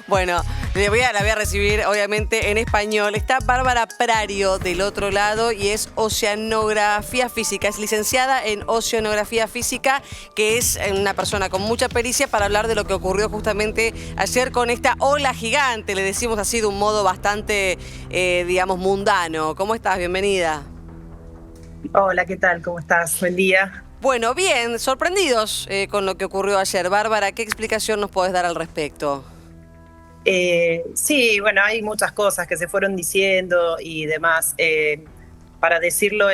Bueno, la voy a recibir obviamente en español. Está Bárbara Prario del otro lado y es oceanografía física. Es licenciada en oceanografía física, que es una persona con mucha pericia para hablar de lo que ocurrió justamente ayer con esta ola gigante. Le decimos así de un modo bastante, digamos, mundano. ¿Cómo estás? Bienvenida. Hola, ¿qué tal? ¿Cómo estás? Buen día. Bueno, bien, sorprendidos con lo que ocurrió ayer. Bárbara, ¿qué explicación nos podés dar al respecto? Sí, bueno, hay muchas cosas que se fueron diciendo y demás. Para decirlo,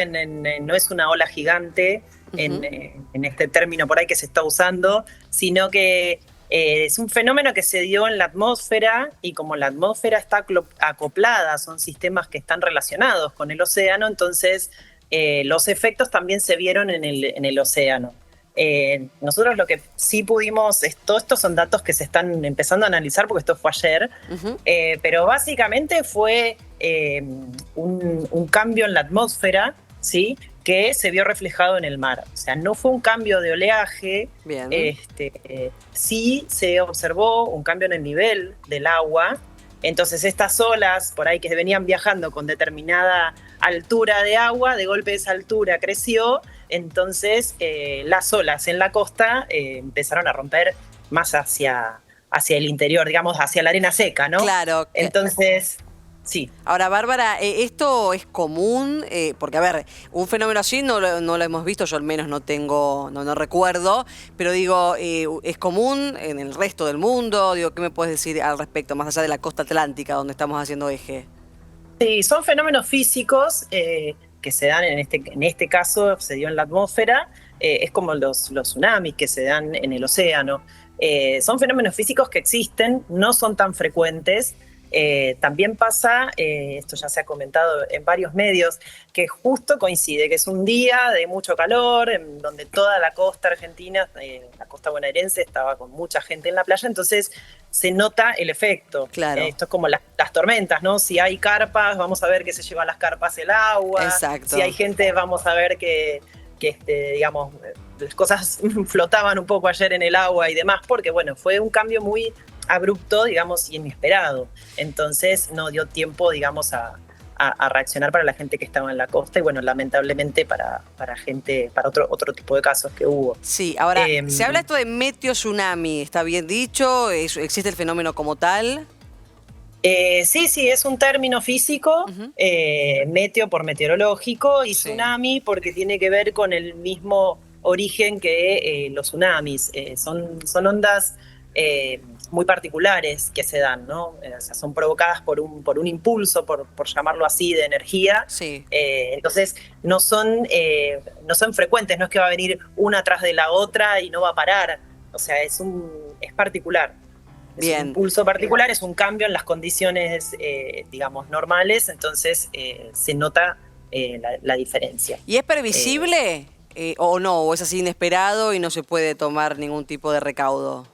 no es una ola gigante en este término por ahí que se está usando, sino que es un fenómeno que se dio en la atmósfera y como la atmósfera está acoplada, son sistemas que están relacionados con el océano, entonces los efectos también se vieron en el océano. Nosotros lo que sí pudimos, todos estos son datos que se están empezando a analizar porque esto fue ayer, pero básicamente fue un cambio en la atmósfera, ¿sí? Que se vio reflejado en el mar. O sea, no fue un cambio de oleaje. Bien. Sí se observó un cambio en el nivel del agua. Entonces estas olas por ahí que venían viajando con determinada altura de agua, de golpe esa altura creció, entonces las olas en la costa empezaron a romper más hacia el interior, digamos, hacia la arena seca, ¿no? Claro. Entonces, sí. Ahora, Bárbara, ¿esto es común? Porque, a ver, un fenómeno así no lo hemos visto, yo al menos no recuerdo, pero digo, ¿es común en el resto del mundo? Digo, ¿qué me puedes decir al respecto, más allá de la costa atlántica, donde estamos haciendo eje? Sí, son fenómenos físicos que se dan en este caso, se dio en la atmósfera, es como los tsunamis que se dan en el océano. Son fenómenos físicos que existen, no son tan frecuentes. También pasa, esto ya se ha comentado en varios medios, que justo coincide, que es un día de mucho calor, en donde toda la costa argentina, la costa bonaerense, estaba con mucha gente en la playa, entonces se nota el efecto. Claro. Esto es como las tormentas, ¿no? Si hay carpas, vamos a ver que se lleva las carpas el agua. Exacto. Si hay gente, vamos a ver que digamos, las cosas flotaban un poco ayer en el agua y demás, porque bueno, fue un cambio muy abrupto, digamos, y inesperado. Entonces no dio tiempo, digamos, a reaccionar para la gente que estaba en la costa y bueno, lamentablemente para otro tipo de casos que hubo. Sí, ahora, se habla esto de meteo-tsunami, ¿está bien dicho? ¿Existe el fenómeno como tal? Sí, es un término físico, meteo por meteorológico y tsunami porque tiene que ver con el mismo origen que los tsunamis. Son ondas muy particulares que se dan, ¿no? O sea, son provocadas por un impulso, por llamarlo así, de energía. Sí. Entonces no son frecuentes, no es que va a venir una tras de la otra y no va a parar. O sea, es particular. Bien. Es un impulso particular, es un cambio en las condiciones, digamos, normales, entonces se nota la diferencia. ¿Y es previsible o no? ¿O es así inesperado y no se puede tomar ningún tipo de recaudo?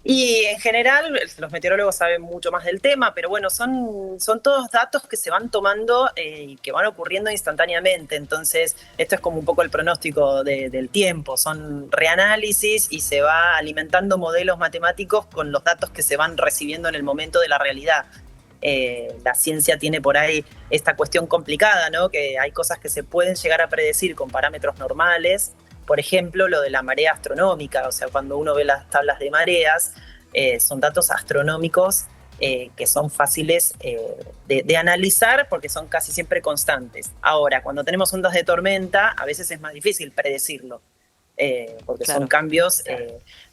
Y en general, los meteorólogos saben mucho más del tema, pero bueno, son todos datos que se van tomando y que van ocurriendo instantáneamente. Entonces, esto es como un poco el pronóstico del tiempo. Son reanálisis y se va alimentando modelos matemáticos con los datos que se van recibiendo en el momento de la realidad. La ciencia tiene por ahí esta cuestión complicada, ¿no? Que hay cosas que se pueden llegar a predecir con parámetros normales. Por ejemplo, lo de la marea astronómica, o sea, cuando uno ve las tablas de mareas, son datos astronómicos que son fáciles de analizar porque son casi siempre constantes. Ahora, cuando tenemos ondas de tormenta, a veces es más difícil predecirlo, porque son cambios,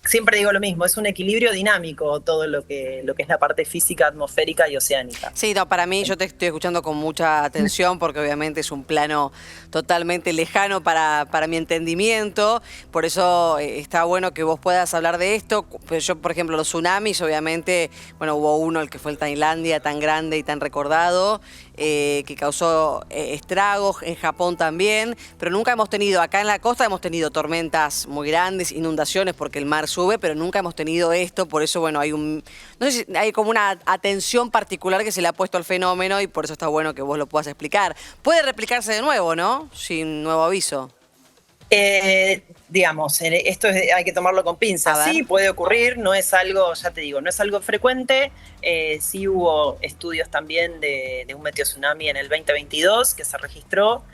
siempre digo lo mismo, es un equilibrio dinámico todo lo que es la parte física, atmosférica y oceánica. Sí, no, para mí yo te estoy escuchando con mucha atención porque obviamente es un plano totalmente lejano para mi entendimiento, por eso está bueno que vos puedas hablar de esto. Yo, por ejemplo, los tsunamis, obviamente, bueno, hubo uno, el que fue el Tailandia, tan grande y tan recordado, que causó estragos, en Japón también, pero nunca hemos tenido, acá en la costa hemos tenido tormentas muy grandes, inundaciones porque el mar sube, pero nunca hemos tenido esto, por eso, bueno, no sé si hay como una atención particular que se le ha puesto al fenómeno y por eso está bueno que vos lo puedas explicar. Puede replicarse de nuevo, ¿no? Sin nuevo aviso. Digamos, esto hay que tomarlo con pinzas. Sí, puede ocurrir, no es algo, ya te digo, no es algo frecuente. Sí hubo estudios también de un meteotsunami en el 2022 que se registró.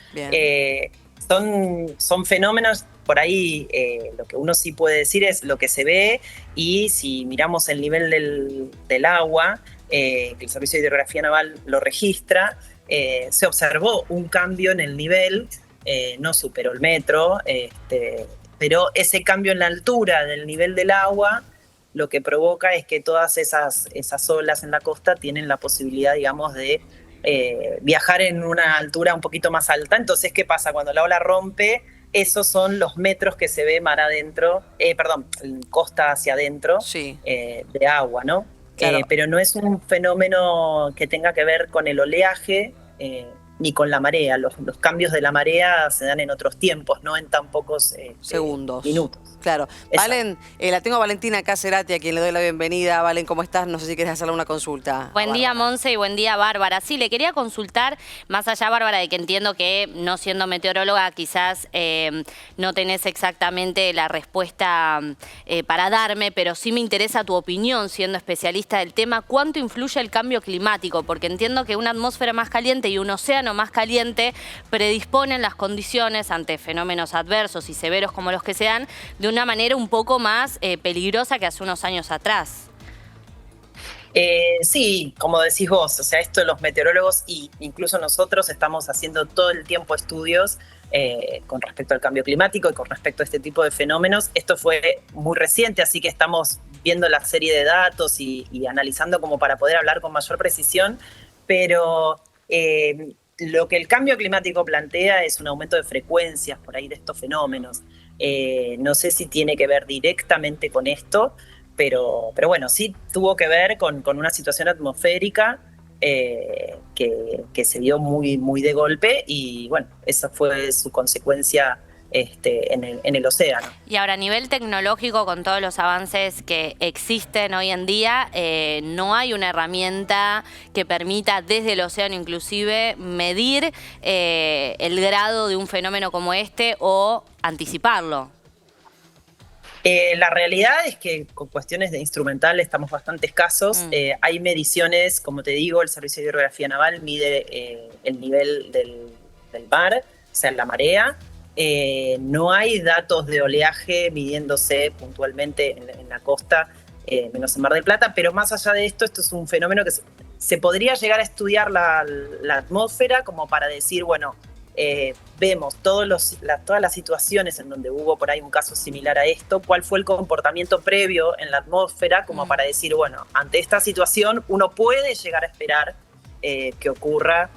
Son fenómenos, por ahí lo que uno sí puede decir es lo que se ve, y si miramos el nivel del agua, que el Servicio de Hidrografía Naval lo registra, se observó un cambio en el nivel. No superó el metro, pero ese cambio en la altura del nivel del agua lo que provoca es que todas esas olas en la costa tienen la posibilidad, digamos, de viajar en una altura un poquito más alta. Entonces, ¿qué pasa? Cuando la ola rompe, esos son los metros que se ve mar adentro, costa hacia adentro, sí, de agua, ¿no? Claro. Pero no es un fenómeno que tenga que ver con el oleaje, ni con la marea. Los cambios de la marea se dan en otros tiempos, no en tan pocos segundos. Minutos. Claro. Valen, la tengo a Valentina Caserati, a quien le doy la bienvenida. Valen, ¿cómo estás? No sé si querés hacerle una consulta. Buen día, Monse, y buen día, Bárbara. Sí, le quería consultar, más allá, Bárbara, de que entiendo que no siendo meteoróloga quizás no tenés exactamente la respuesta para darme, pero sí me interesa tu opinión, siendo especialista del tema. ¿Cuánto influye el cambio climático? Porque entiendo que una atmósfera más caliente y un océano más caliente predisponen las condiciones ante fenómenos adversos y severos como los que se dan de una manera un poco más peligrosa que hace unos años atrás. Sí, como decís vos, o sea, esto los meteorólogos e incluso nosotros estamos haciendo todo el tiempo estudios con respecto al cambio climático y con respecto a este tipo de fenómenos. Esto fue muy reciente, así que estamos viendo la serie de datos y analizando como para poder hablar con mayor precisión, pero lo que el cambio climático plantea es un aumento de frecuencias por ahí de estos fenómenos. No sé si tiene que ver directamente con esto, pero bueno, sí tuvo que ver con una situación atmosférica que se dio muy, muy de golpe, y bueno, esa fue su consecuencia en el océano. Y ahora, a nivel tecnológico, con todos los avances que existen hoy en día, no hay una herramienta que permita desde el océano inclusive medir el grado de un fenómeno como este o anticiparlo. La realidad es que con cuestiones de instrumental estamos bastante escasos. Hay mediciones, como te digo, el Servicio de Hidrografía Naval mide el nivel del mar, o sea, la marea. No hay datos de oleaje midiéndose puntualmente en la costa, menos en Mar del Plata, pero más allá de esto, esto es un fenómeno que se podría llegar a estudiar la atmósfera como para decir, bueno, vemos todas las situaciones en donde hubo por ahí un caso similar a esto, cuál fue el comportamiento previo en la atmósfera, como para decir, bueno, ante esta situación uno puede llegar a esperar que ocurra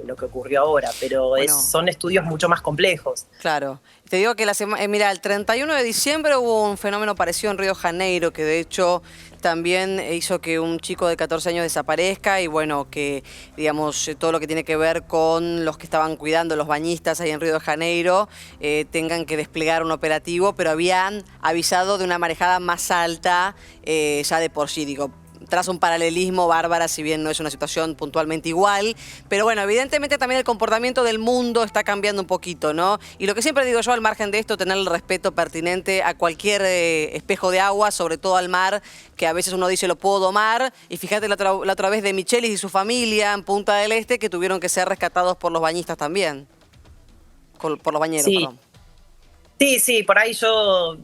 lo que ocurrió ahora, pero bueno, son estudios mucho más complejos. Claro. Te digo que mira, el 31 de diciembre hubo un fenómeno parecido en Río de Janeiro, que de hecho también hizo que un chico de 14 años desaparezca, y bueno, que digamos todo lo que tiene que ver con los que estaban cuidando, los bañistas ahí en Río de Janeiro, tengan que desplegar un operativo, pero habían avisado de una marejada más alta ya de por sí, digo. Tras un paralelismo, Bárbara, si bien no es una situación puntualmente igual, pero bueno, evidentemente también el comportamiento del mundo está cambiando un poquito, ¿no? Y lo que siempre digo yo, al margen de esto, tener el respeto pertinente a cualquier espejo de agua, sobre todo al mar, que a veces uno dice lo puedo domar, y fíjate la otra vez de Michelis y su familia en Punta del Este, que tuvieron que ser rescatados por los bañistas también, por los bañeros, sí. Perdón. Sí, por ahí yo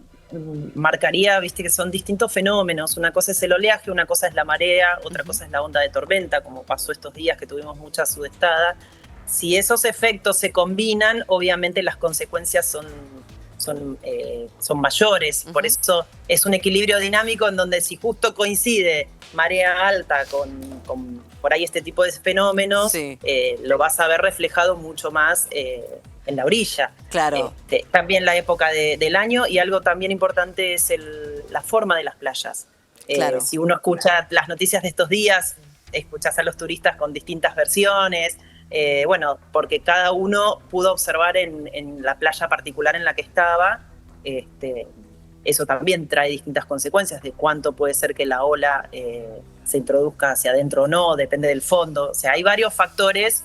marcaría, viste, que son distintos fenómenos. Una cosa es el oleaje, una cosa es la marea, otra cosa es la onda de tormenta, como pasó estos días que tuvimos mucha sudestada. Si esos efectos se combinan, obviamente las consecuencias son mayores. Por eso es un equilibrio dinámico en donde si justo coincide marea alta con por ahí este tipo de fenómenos, lo vas a ver reflejado mucho más en la orilla. Claro. También la época del año, y algo también importante es la forma de las playas. Claro. Si uno escucha las noticias de estos días, escuchás a los turistas con distintas versiones, bueno, porque cada uno pudo observar en la playa particular en la que estaba. Eso también trae distintas consecuencias de cuánto puede ser que la ola se introduzca hacia adentro o no, depende del fondo. O sea, hay varios factores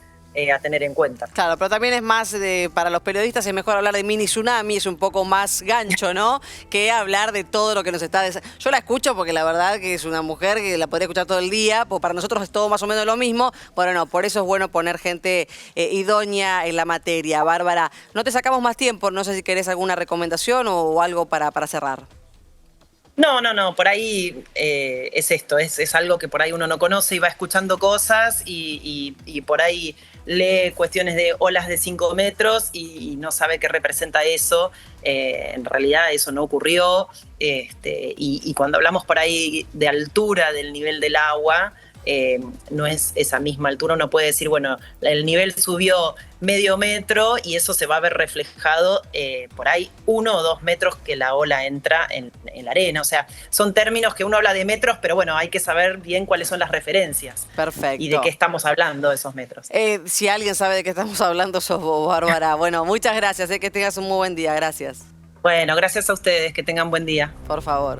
a tener en cuenta. Claro, pero también es más para los periodistas es mejor hablar de mini tsunami, es un poco más gancho, ¿no? Que hablar de todo lo que nos está... Yo la escucho porque la verdad que es una mujer que la podría escuchar todo el día, pues para nosotros es todo más o menos lo mismo, pero no, por eso es bueno poner gente idónea en la materia. Bárbara, no te sacamos más tiempo, no sé si querés alguna recomendación o algo para cerrar. No, por ahí es esto, es algo que por ahí uno no conoce y va escuchando cosas y por ahí lee cuestiones de olas de 5 metros y no sabe qué representa eso. En realidad eso no ocurrió, y cuando hablamos por ahí de altura del nivel del agua, no es esa misma altura. Uno puede decir, bueno, el nivel subió medio metro y eso se va a ver reflejado por ahí 1 o 2 metros que la ola entra en la arena. O sea, son términos que uno habla de metros, pero bueno, hay que saber bien cuáles son las referencias. Perfecto. Y de qué estamos hablando de esos metros. Si alguien sabe de qué estamos hablando, sos vos, Bárbara. Bueno, muchas gracias, que tengas un muy buen día. Gracias. Bueno, gracias a ustedes, que tengan buen día. Por favor.